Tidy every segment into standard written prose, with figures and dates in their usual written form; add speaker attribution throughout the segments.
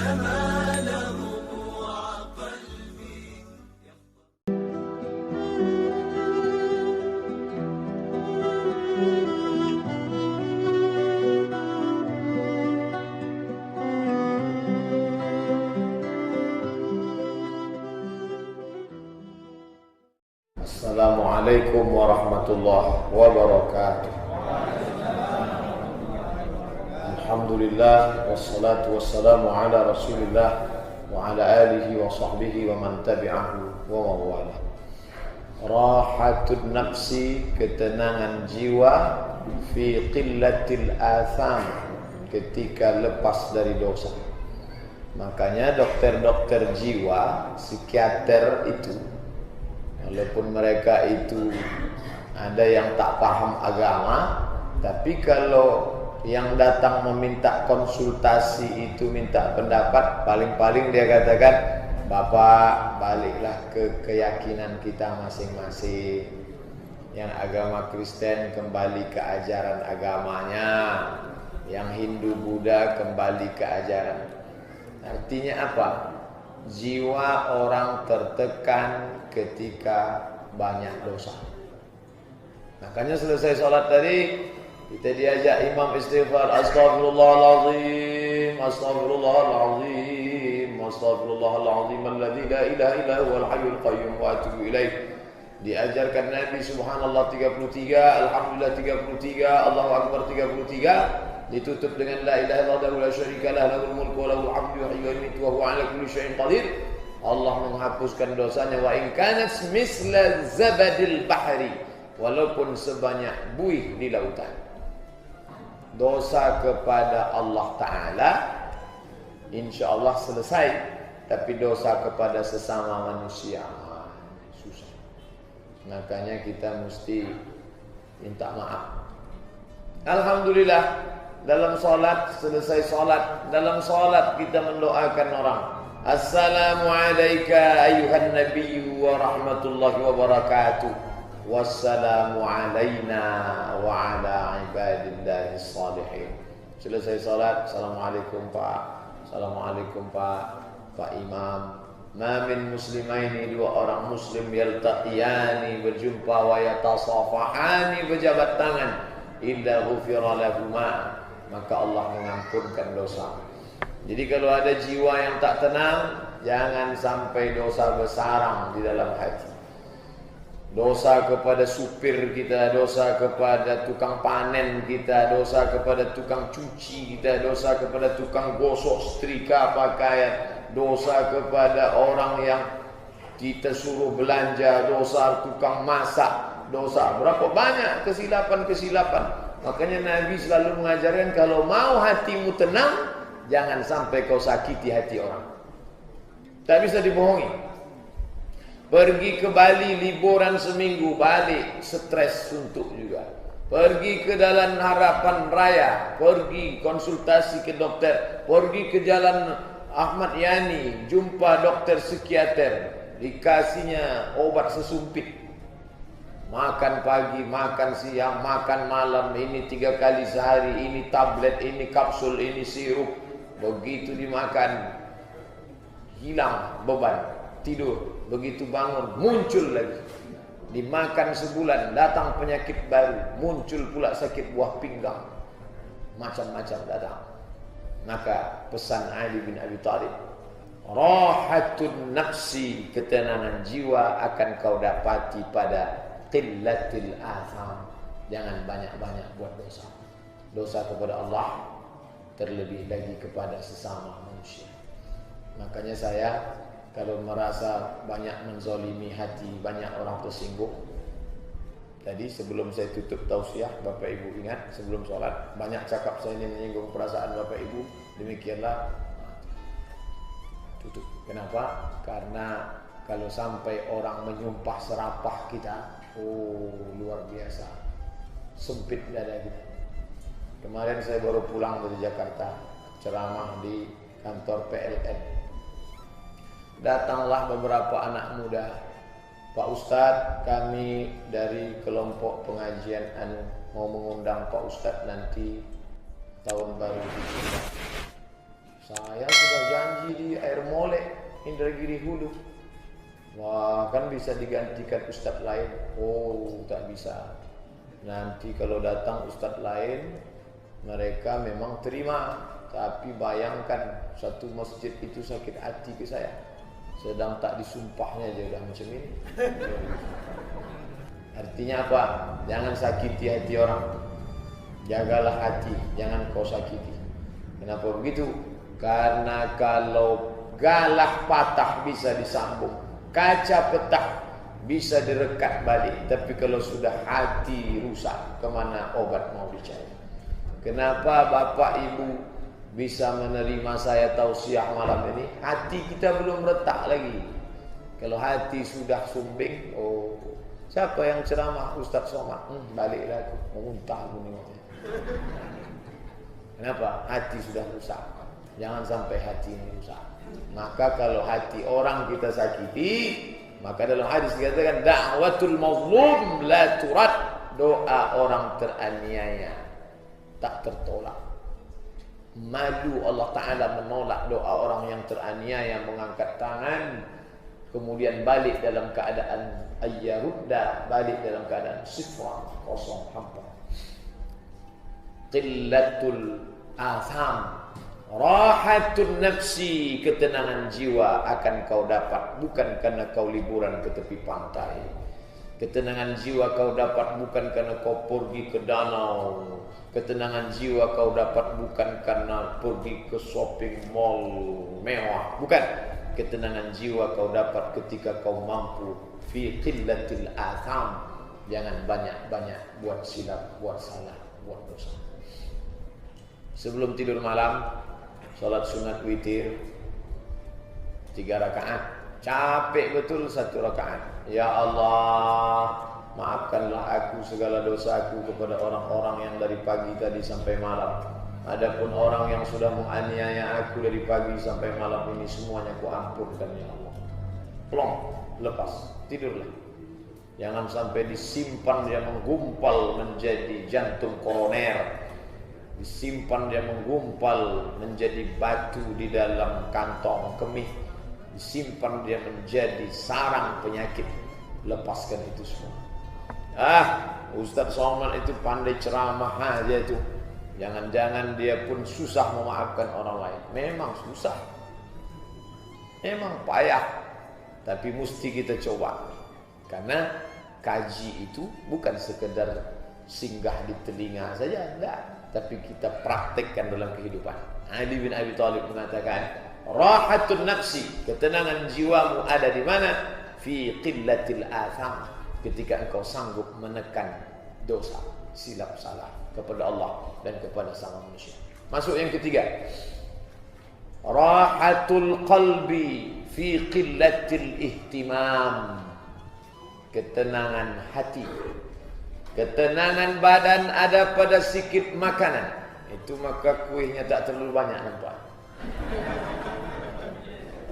Speaker 1: Assalamualaikum warahmatullahi wabarakatuh. Alhamdulillah wassalatu wassalamu ala Rasulillah wa ala alihi wa sahbihi wa man tabi'ahu wa mawala. Rahatun nafsi, ketenangan jiwa, fi qillatil atham, ketika lepas dari dosa. Makanya dokter-dokter jiwa, psikiater itu, walaupun mereka itu ada yang tak paham agama, tapi kalau yang datang meminta konsultasi itu minta pendapat, paling-paling dia katakan, Bapak baliklah ke keyakinan kita masing-masing. Yang agama Kristen kembali ke ajaran agamanya, yang Hindu Buddha kembali ke ajaran. Artinya apa? Jiwa orang tertekan ketika banyak dosa. Makanya selesai sholat tadi kita diajak imam istighfar, Astaghfirullahaladzim, Astaghfirullahaladzim, Astaghfirullahaladzim alladzi la ilaha illa huwal hayyul qayyum wa atubu ilaih. Diajarkan Nabi subhanallah 33, alhamdulillah 33, Allahu akbar 33. Ditutup dengan la ilaha illallah la syarika lah, lahul mulku wa lahul hamdu wa yuhyi wa huwa ala kulli syai'in qadir. Allah menghapuskan dosanya, wa in kanat misla zabadil bahri, walaupun sebanyak buih di lautan. Dosa kepada Allah Ta'ala insyaallah selesai, tapi dosa kepada sesama manusia susah. Makanya kita mesti minta maaf. Alhamdulillah, dalam sholat, selesai sholat, dalam sholat kita mendoakan orang, Assalamu alayka ayuhan nabiyyu wa rahmatullahi wa barakatuh, wassalamu alayna wa ala ibadillahi salihin. Selesai sholat, Assalamualaikum Pak, Assalamualaikum Pak Imam. Ma min muslimaini, dua orang muslim, yaltaqiyani, berjumpa, wa yatasafahani, berjabat tangan, illa ghufira lahuma, maka Allah mengampunkan dosa. Jadi kalau ada jiwa yang tak tenang, jangan sampai dosa bersarang di dalam hati. Dosa kepada supir kita, dosa kepada tukang panen kita, dosa kepada tukang cuci kita, dosa kepada tukang gosok setrika pakaian, dosa kepada orang yang kita suruh belanja, dosa tukang masak, dosa berapa banyak kesilapan-kesilapan. Makanya Nabi selalu mengajarkan, kalau mau hatimu tenang, jangan sampai kau sakiti hati orang. Tak bisa dibohongi. Pergi ke Bali liburan seminggu, balik stres suntuk juga. Pergi ke Jalan Harapan Raya, pergi konsultasi ke dokter. Pergi ke Jalan Ahmad Yani, jumpa dokter psikiater, dikasihnya obat sesumpit. Makan pagi, makan siang, makan malam, ini 3 kali sehari, ini tablet, ini kapsul, ini sirup. Begitu dimakan, hilang beban, tidur. Begitu bangun, muncul lagi. Dimakan sebulan, datang penyakit baru, muncul pula sakit buah pinggang. Macam-macam datang. Maka pesan Ali bin Abi Thalib, rahatun nafsi, ketenangan jiwa akan kau dapati pada qillatil atham. Jangan banyak-banyak buat dosa. Dosa kepada Allah, terlebih lagi kepada sesama manusia. Makanya saya kalau merasa banyak menzolimi hati, banyak orang tersinggung, tadi sebelum saya tutup tausiah, Bapak Ibu ingat, sebelum sholat banyak cakap saya ini menyinggung perasaan Bapak Ibu, demikianlah tutup. Kenapa? Karena kalau sampai orang menyumpah serapah kita, luar biasa sempit dada kita. Kemarin saya baru pulang dari Jakarta, ceramah di kantor PLN. Datanglah beberapa anak muda, Pak Ustadz, kami dari kelompok pengajian mau mengundang Pak Ustadz nanti tahun baru. Saya sudah janji Indragiri Hulu. Wah, kan bisa digantikan ustadz lain. Oh, tak bisa. Nanti kalau datang ustadz lain, mereka memang terima. Tapi bayangkan satu masjid itu sakit hati ke saya. Sedang tak disumpahnya aja udah macam ini. Artinya apa? Jangan sakiti hati orang. Jagalah hati, jangan kau sakiti. Kenapa begitu? Karena kalau galah patah bisa disambung, kaca pecah bisa direkat balik. Tapi kalau sudah hati rusak, kemana obat mau dicari? Kenapa Bapak Ibu bisa menerima saya tausiah malam ini? Hati kita belum retak lagi. Kalau hati sudah sumbing, oh, siapa yang ceramah? Ustaz Somad. Baliklah aku, memuntah aku nengoknya. Kenapa? Hati sudah rusak. Jangan sampai hati ini rusak. Maka kalau hati orang kita sakiti, maka dalam hadis dikatakan da'watul mazlum la turad, doa orang teraniaya tak tertolak. Malu Allah Ta'ala menolak doa orang yang teraniaya, mengangkat tangan kemudian balik dalam keadaan ayyarudda, balik dalam keadaan sifra, kosong, hampa. Qillatul atham, rahatun nafsi, ketenangan jiwa akan kau dapat bukan karena kau liburan ke tepi pantai. Ketenangan jiwa kau dapat bukan karena kau pergi ke danau. Ketenangan jiwa kau dapat bukan karena pergi ke shopping mall mewah, bukan. Ketenangan jiwa kau dapat ketika kau mampu fi qillatil atham. Jangan banyak-banyak buat silap, buat salah, buat dosa. Sebelum tidur malam, salat sunat witir 3 rakaat. Capek betul 1 rakaat. Ya Allah, maafkanlah aku segala dosaku kepada orang-orang yang dari pagi tadi sampai malam. Adapun orang yang sudah menganiaya aku dari pagi sampai malam ini, semuanya ku ampunkan ya Allah. Plong, lepas, tidurlah. Jangan sampai disimpan dia menggumpal menjadi jantung koroner. Disimpan dia menggumpal menjadi batu di dalam kantong kemih. Disimpan dia menjadi sarang penyakit. Lepaskan itu semua. Ustaz Somad itu pandai ceramah aja itu. Jangan-jangan dia pun susah memaafkan orang lain. Memang susah, memang payah, tapi mesti kita coba. Karena kaji itu bukan sekedar singgah di telinga saja, enggak, tapi kita praktekkan dalam kehidupan. Ali bin Abi Thalib mengatakan, rahatun nafsi, ketenangan jiwamu ada di mana? Fi qillatil atham, ketika engkau sanggup menekan dosa, silap salah kepada Allah dan kepada sama manusia. Masuk yang ketiga, rahatul qalbi fi qillatil ihtimam, ketenangan hati. Ketenangan badan ada pada sikit makanan. Itu maka kuihnya tak terlalu banyak nampak.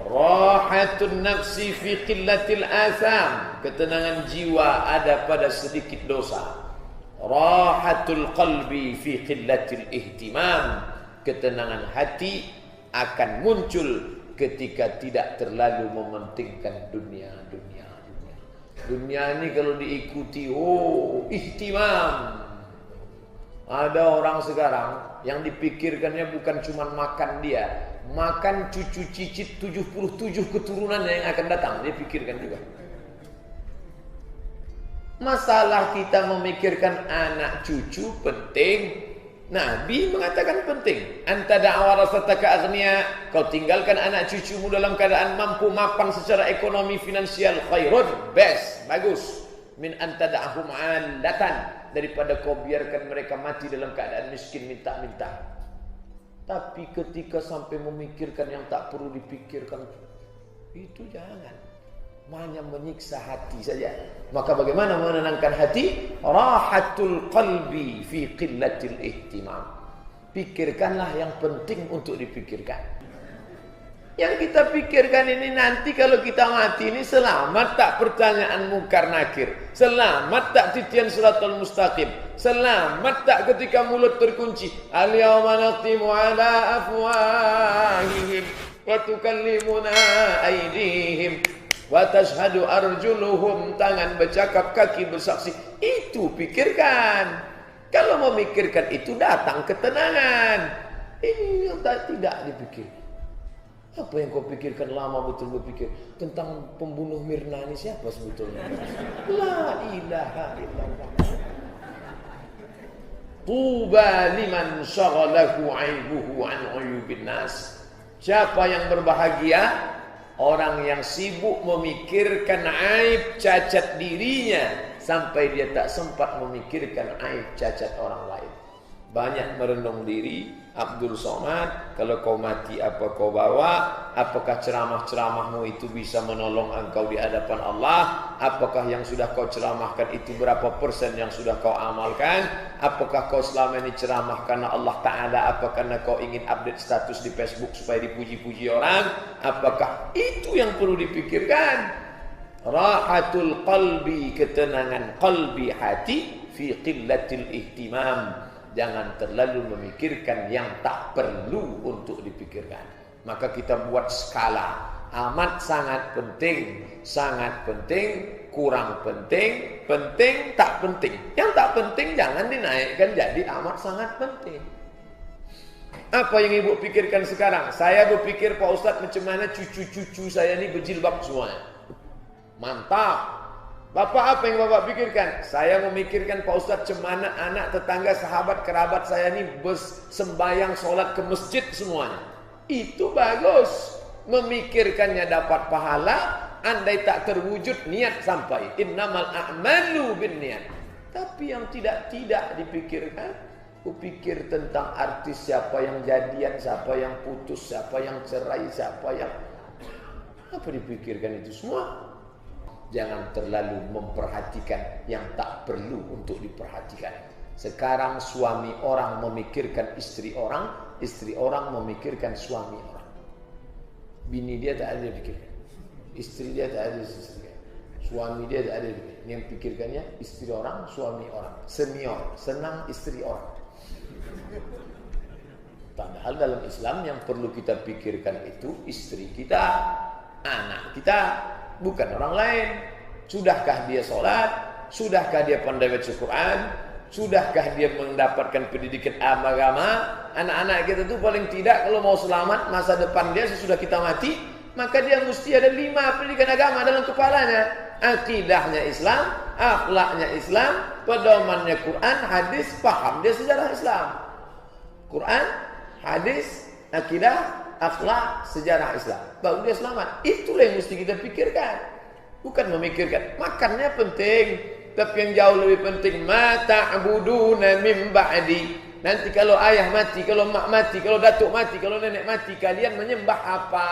Speaker 1: Rahatun nafsi fi qillatil atham, ketenangan jiwa ada pada sedikit dosa. Rahatul qalbi fi qillatil ihtimam, ketenangan hati akan muncul ketika tidak terlalu mementingkan dunia. Dunia ini kalau diikuti, ihtimam. Ada orang sekarang yang dipikirkannya bukan cuma makan dia, makan cucu cicit 77 keturunannya yang akan datang, dia pikirkan juga. Masalah kita memikirkan anak cucu penting. Nabi mengatakan penting. Anta da'awarasataka aghnia, kau tinggalkan anak cucumu dalam keadaan mampu mapan secara ekonomi finansial, khairun, best, bagus. Min anta da'ahum 'alatan, daripada kau biarkan mereka mati dalam keadaan miskin minta-minta. Tapi ketika sampai memikirkan yang tak perlu dipikirkan, itu jangan. Hanya menyiksa hati saja. Maka bagaimana menenangkan hati? Rahatul qalbi fi qillatil ihtimam. Pikirkanlah yang penting untuk dipikirkan. Yang kita pikirkan ini nanti kalau kita mati ini, selamat tak pertanyaan mungkar nakir? Selamat tak titian siratal mustaqim? Selamat tak ketika mulut terkunci? Al-yawma naqtimu ala afwahihim wa tukallimuna aydihim wa tashhadu arjuluhum, tangan bercakap, kaki bersaksi. Itu pikirkan. Kalau memikirkan itu datang ketenangan. Ini yang tidak dipikir. Apa yang kau pikirkan lama betul berpikir tentang pembunuh Mirna ini siapa sebetulnya? La ilaha illallah. Tuba liman syaghalahu aibuhu an uyubin nas. Siapa yang berbahagia? Orang yang sibuk memikirkan aib cacat dirinya sampai dia tak sempat memikirkan aib cacat orang lain. Banyak merenung diri. Abdul Somad, kalau kau mati apa kau bawa? Apakah ceramah-ceramahmu itu bisa menolong engkau di hadapan Allah? Apakah yang sudah kau ceramahkan itu berapa persen yang sudah kau amalkan? Apakah kau selama ini ceramah karena Allah Ta'ala? Apa karena kau ingin update status di Facebook supaya dipuji-puji orang? Apakah itu yang perlu dipikirkan? Rahatul qalbi, ketenangan qalbi hati, fi qillatil ihtimam. Jangan terlalu memikirkan yang tak perlu untuk dipikirkan. Maka kita buat skala. Amat sangat penting, kurang penting, penting, tak penting. Yang tak penting jangan dinaikkan jadi amat sangat penting. Apa yang ibu pikirkan sekarang? Saya berpikir Pak Ustadz macam mana cucu-cucu saya ini berjilbab semuanya. Mantap. Bapak, apa yang Bapak pikirkan? Saya memikirkan Pak Ustadz cemana anak tetangga sahabat kerabat saya ini sembahyang sholat ke masjid semuanya. Itu bagus. Memikirkannya dapat pahala. Andai tak terwujud niat sampai. Innamal a'malu bin niat. Tapi yang tidak dipikirkan. Kupikir tentang artis, siapa yang jadian, siapa yang putus, siapa yang cerai, siapa yang... Apa dipikirkan itu semua? Jangan terlalu memperhatikan yang tak perlu untuk diperhatikan. Sekarang suami orang memikirkan istri orang memikirkan suami orang. Bini dia tak ada dipikirkan, istri dia tak ada dipikirkan, suami dia tak ada dipikirkan. Yang pikirkannya istri orang, suami orang. Senior, senang istri orang. Padahal dalam Islam yang perlu kita pikirkan itu istri kita, anak kita, bukan orang lain. Sudahkah dia sholat? Sudahkah dia pandai baca Quran? Sudahkah dia mendapatkan pendidikan agama? Anak-anak kita itu paling tidak kalau mau selamat masa depan dia sesudah kita mati, maka dia mesti ada 5 pendidikan agama dalam kepalanya. Akidahnya Islam, akhlaknya Islam, pedomannya Quran, hadis, paham dia sejarah Islam. Quran, hadis, akidah, akhlak, sejarah Islam. Baru dia selamat. Itulah yang mesti kita pikirkan. Bukan memikirkan makannya penting, tapi yang jauh lebih penting ma ta'buduna min ba'di. Nanti kalau ayah mati, kalau mak mati, kalau datuk mati, kalau nenek mati, kalian menyembah apa?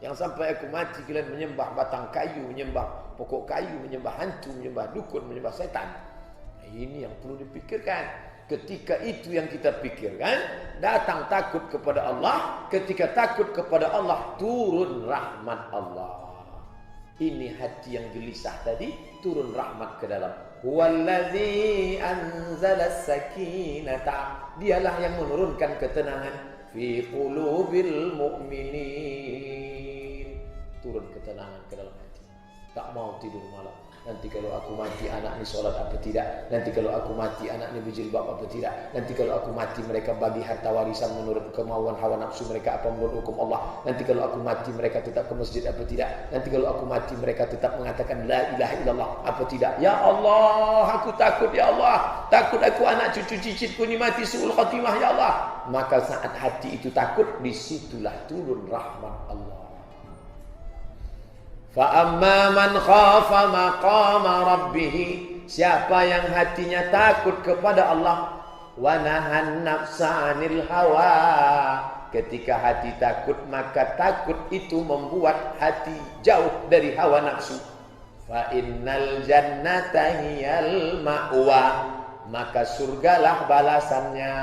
Speaker 1: Yang sampai aku mati kalian menyembah batang kayu, menyembah pokok kayu, menyembah hantu, menyembah dukun, menyembah setan. Nah, ini yang perlu dipikirkan. Ketika itu yang kita pikirkan, datang takut kepada Allah. Ketika takut kepada Allah, turun rahmat Allah. Ini hati yang gelisah tadi, turun rahmat ke dalam. Wallazi anzalas sakinata. Dialah yang menurunkan ketenangan fi qulubil mu'minin. Turun ketenangan ke dalam hati. Tak mau tidur malam. Nanti kalau aku mati anak ni solat apa tidak? Nanti kalau aku mati anak ni berjilbab apa tidak? Nanti kalau aku mati mereka bagi harta warisan menurut kemauan hawa nafsu mereka apa menurut hukum Allah? Nanti kalau aku mati mereka tetap ke masjid apa tidak? Nanti kalau aku mati mereka tetap mengatakan la ilaha illallah apa tidak? Ya Allah, aku takut ya Allah. Takut aku anak cucu cicitku ni mati suul khatimah ya Allah. Maka saat hati itu takut, disitulah turun rahmat Allah. Fa'amma man khafa maqama rabbih, siapa yang hatinya takut kepada Allah, wa nahan nafsa 'anil hawa, ketika hati takut maka takut itu membuat hati jauh dari hawa nafsu. Fa innal jannata hiyal ma'wa, maka surgalah balasannya.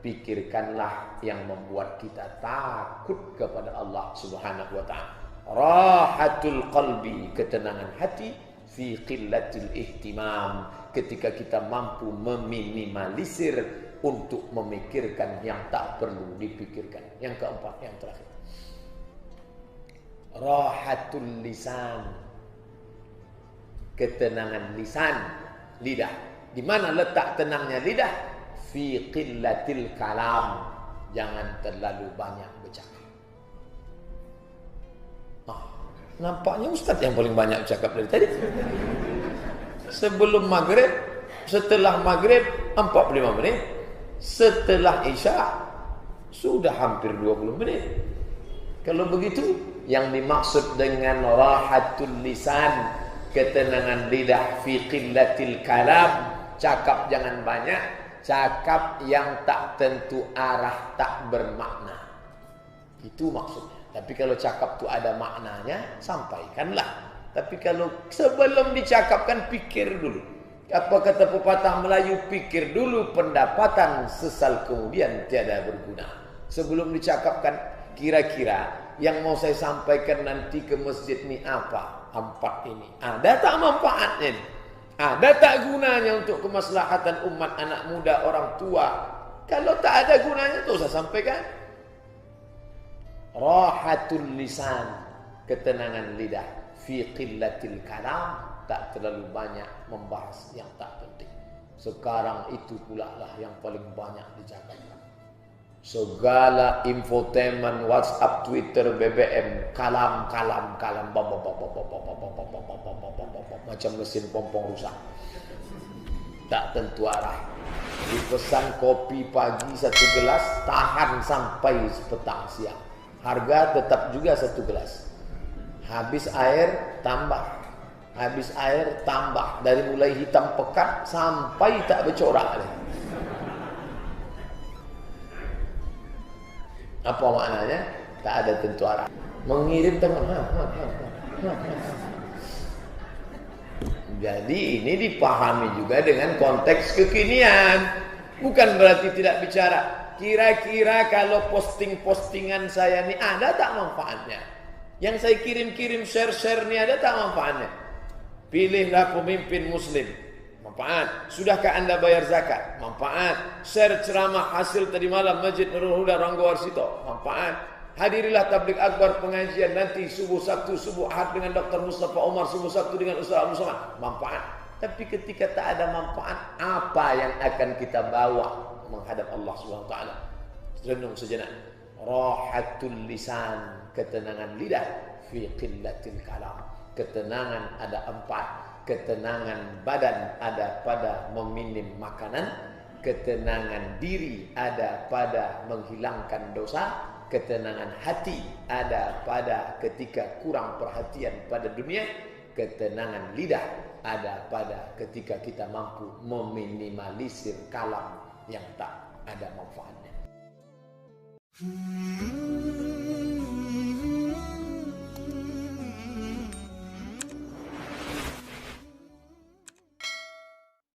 Speaker 1: Pikirkanlah yang membuat kita takut kepada Allah Subhanahu wa ta'ala. Rahatul qalbi, ketenangan hati, fi qillatil ihtimam, ketika kita mampu meminimalisir untuk memikirkan yang tak perlu dipikirkan. Yang keempat, yang terakhir, rahatul lisan, ketenangan lisan, lidah. Di mana letak tenangnya lidah? Fi qillatil kalam, jangan terlalu banyak bercakap. Nampaknya Ustaz yang paling banyak bercakap dari tadi. Sebelum maghrib, setelah maghrib 45 menit, setelah isya sudah hampir 20 menit. Kalau begitu, yang dimaksud dengan rahatul lisan, ketenangan lidah, fi qillatil kalam, cakap jangan banyak, cakap yang tak tentu arah, tak bermakna. Itu maksudnya. Tapi kalau cakap tu ada maknanya, sampaikanlah. Tapi kalau sebelum dicakapkan, pikir dulu. Apa kata pepatah Melayu, pikir dulu pendapatan, sesal kemudian tiada berguna. Sebelum dicakapkan, kira-kira yang mau saya sampaikan nanti ke masjid ni apa? 4 ini. Ada tak manfaatnya ni? Ada tak gunanya untuk kemaslahatan umat, anak muda, orang tua? Kalau tak ada gunanya, tak usah sampaikan. Rahatul lisan, ketenangan lidah, fi qillatil kalam, tak terlalu banyak membahas yang tak penting. Sekarang itu pula lah yang paling banyak dicakapkan. Segala infotainment, WhatsApp, Twitter, BBM, kalam, macam mesin pompong rusak. Tak tentu arah. Dipesan kopi pagi 1 gelas, tahan sampai petang siang. Harga tetap juga 1 gelas. Habis air tambah, habis air tambah, dari mulai hitam pekat sampai tak bercorak. Apa maknanya? Tak ada tentu arah. Mengirim tangan. Jadi ini dipahami juga dengan konteks kekinian. Bukan berarti tidak bicara. Kira-kira kalau postingan saya ni ada tak manfaatnya? Yang saya kirim-kirim, share-share ni ada tak manfaatnya? Pilihlah pemimpin muslim. Manfaat. Sudahkah anda bayar zakat? Manfaat. Share ceramah hasil tadi malam Masjid Nurul Huda Rangga Warsito. Manfaat. Hadirilah tabligh akbar pengajian nanti subuh Sabtu, subuh Ahad dengan Dr. Mustafa Omar, subuh Sabtu dengan Ustaz Abdul Somad. Manfaat. Tapi ketika tak ada manfaat, apa yang akan kita bawa menghadap Allah SWT? Renung sejenak. Rahatul lisan, ketenangan lidah, fi qillatil kalam. Ketenangan ada 4. Ketenangan badan ada pada meminim makanan. Ketenangan diri ada pada menghilangkan dosa. Ketenangan hati ada pada ketika kurang perhatian pada dunia. Ketenangan lidah ada pada ketika kita mampu meminimalisir kalam yang tak ada manfaatnya.